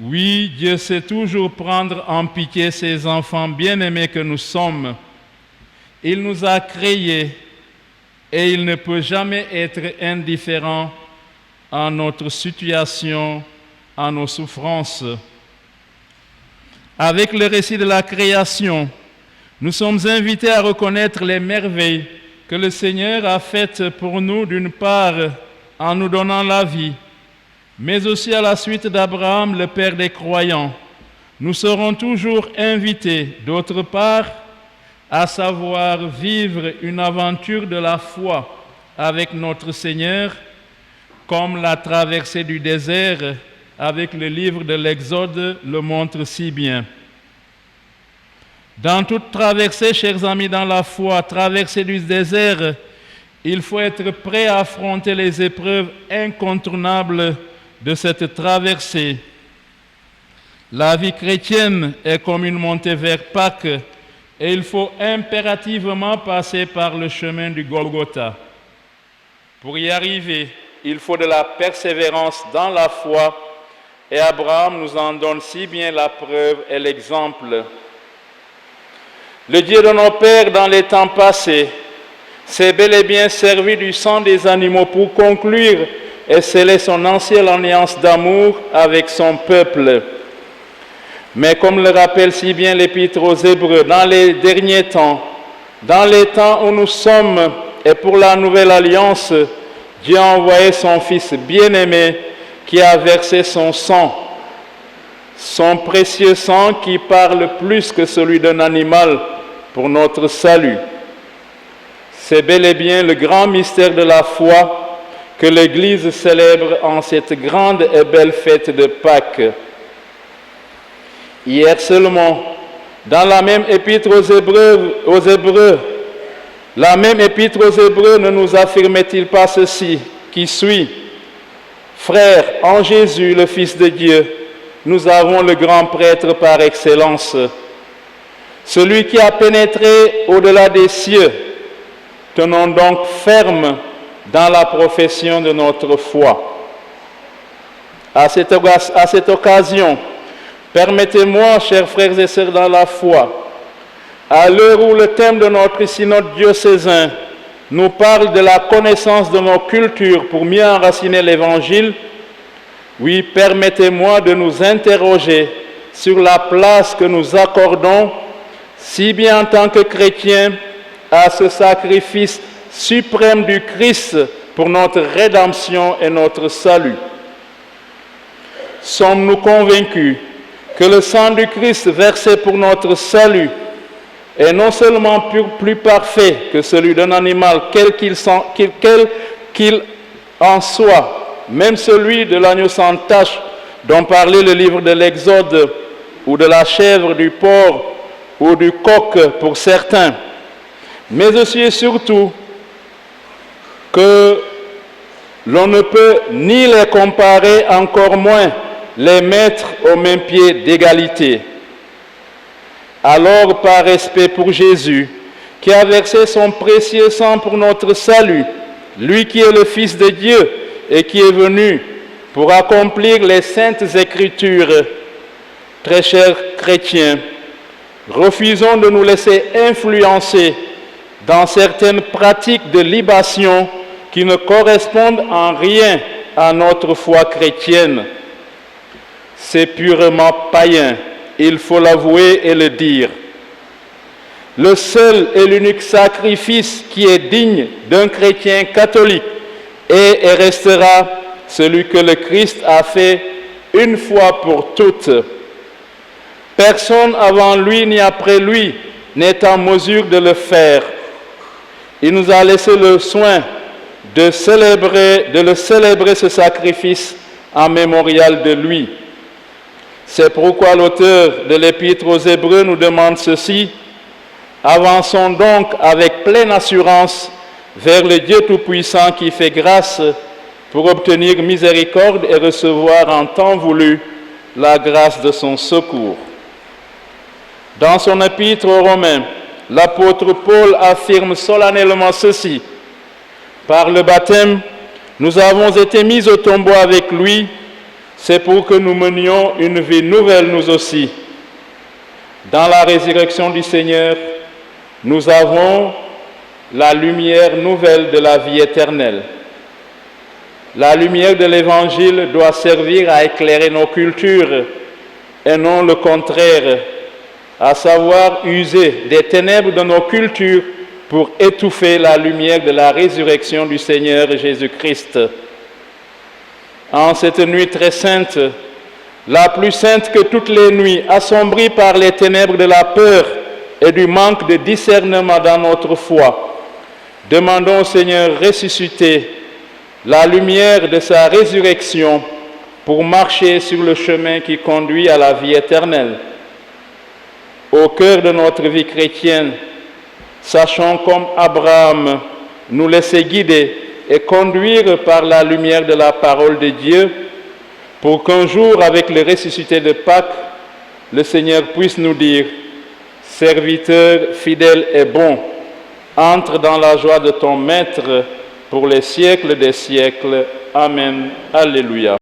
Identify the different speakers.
Speaker 1: Oui, Dieu sait toujours prendre en pitié ses enfants bien-aimés que nous sommes. Il nous a créés et il ne peut jamais être indifférent à notre situation, à nos souffrances. Avec le récit de la création, nous sommes invités à reconnaître les merveilles que le Seigneur a faites pour nous, d'une part en nous donnant la vie, mais aussi à la suite d'Abraham, le père des croyants. Nous serons toujours invités, d'autre part, à savoir vivre une aventure de la foi avec notre Seigneur, comme la traversée du désert avec le livre de l'Exode le montre si bien. Dans toute traversée, chers amis, dans la foi, traversée du désert, il faut être prêt à affronter les épreuves incontournables de cette traversée. La vie chrétienne est comme une montée vers Pâques et il faut impérativement passer par le chemin du Golgotha. Pour y arriver, il faut de la persévérance dans la foi et Abraham nous en donne si bien la preuve et l'exemple. Le Dieu de nos pères dans les temps passés s'est bel et bien servi du sang des animaux pour conclure et sceller son ancienne alliance d'amour avec son peuple. Mais comme le rappelle si bien l'Épître aux Hébreux, dans les derniers temps, dans les temps où nous sommes et pour la nouvelle alliance, Dieu a envoyé son Fils bien-aimé qui a versé son sang, son précieux sang qui parle plus que celui d'un animal pour notre salut. C'est bel et bien le grand mystère de la foi que l'Église célèbre en cette grande et belle fête de Pâques. Hier seulement, dans la même épître aux Hébreux, la même épître aux Hébreux ne nous affirmait-il pas ceci, qui suit: Frères, en Jésus, le Fils de Dieu, nous avons le grand prêtre par excellence, celui qui a pénétré au-delà des cieux. Tenons donc ferme dans la profession de notre foi. À cette occasion, permettez-moi, chers frères et sœurs dans la foi, à l'heure où le thème de notre synode diocésain nous parle de la connaissance de nos cultures pour mieux enraciner l'Évangile, oui, permettez-moi de nous interroger sur la place que nous accordons, si bien en tant que chrétiens, à ce sacrifice suprême du Christ pour notre rédemption et notre salut. Sommes-nous convaincus que le sang du Christ versé pour notre salut est non seulement plus parfait que celui d'un animal, quel qu'il en soit, même celui de l'agneau sans tache dont parlait le livre de l'Exode, ou de la chèvre, du porc ou du coq pour certains, mais aussi et surtout que l'on ne peut ni les comparer, encore moins les mettre au même pied d'égalité. Alors, par respect pour Jésus, qui a versé son précieux sang pour notre salut, lui qui est le Fils de Dieu et qui est venu pour accomplir les saintes Écritures, très chers chrétiens, refusons de nous laisser influencer dans certaines pratiques de libation qui ne correspondent en rien à notre foi chrétienne. C'est purement païen, il faut l'avouer et le dire. Le seul et l'unique sacrifice qui est digne d'un chrétien catholique est et restera celui que le Christ a fait une fois pour toutes. Personne avant lui ni après lui n'est en mesure de le faire. Il nous a laissé le soin de le célébrer ce sacrifice en mémorial de lui. C'est pourquoi l'auteur de l'Épître aux Hébreux nous demande ceci: avançons donc avec pleine assurance vers le Dieu Tout-Puissant qui fait grâce pour obtenir miséricorde et recevoir en temps voulu la grâce de son secours. Dans son épître aux Romains, l'apôtre Paul affirme solennellement ceci: par le baptême, nous avons été mis au tombeau avec lui, c'est pour que nous menions une vie nouvelle nous aussi. Dans la résurrection du Seigneur, nous avons la lumière nouvelle de la vie éternelle. La lumière de l'Évangile doit servir à éclairer nos cultures et non le contraire, à savoir user des ténèbres de nos cultures pour étouffer la lumière de la résurrection du Seigneur Jésus-Christ. En cette nuit très sainte, la plus sainte que toutes les nuits, assombrie par les ténèbres de la peur et du manque de discernement dans notre foi, demandons au Seigneur ressuscité la lumière de sa résurrection pour marcher sur le chemin qui conduit à la vie éternelle. Au cœur de notre vie chrétienne, sachons comme Abraham nous laisser guider et conduire par la lumière de la parole de Dieu, pour qu'un jour, avec le ressuscité de Pâques, le Seigneur puisse nous dire « Serviteur fidèle et bon, entre dans la joie de ton Maître pour les siècles des siècles. Amen. Alléluia. »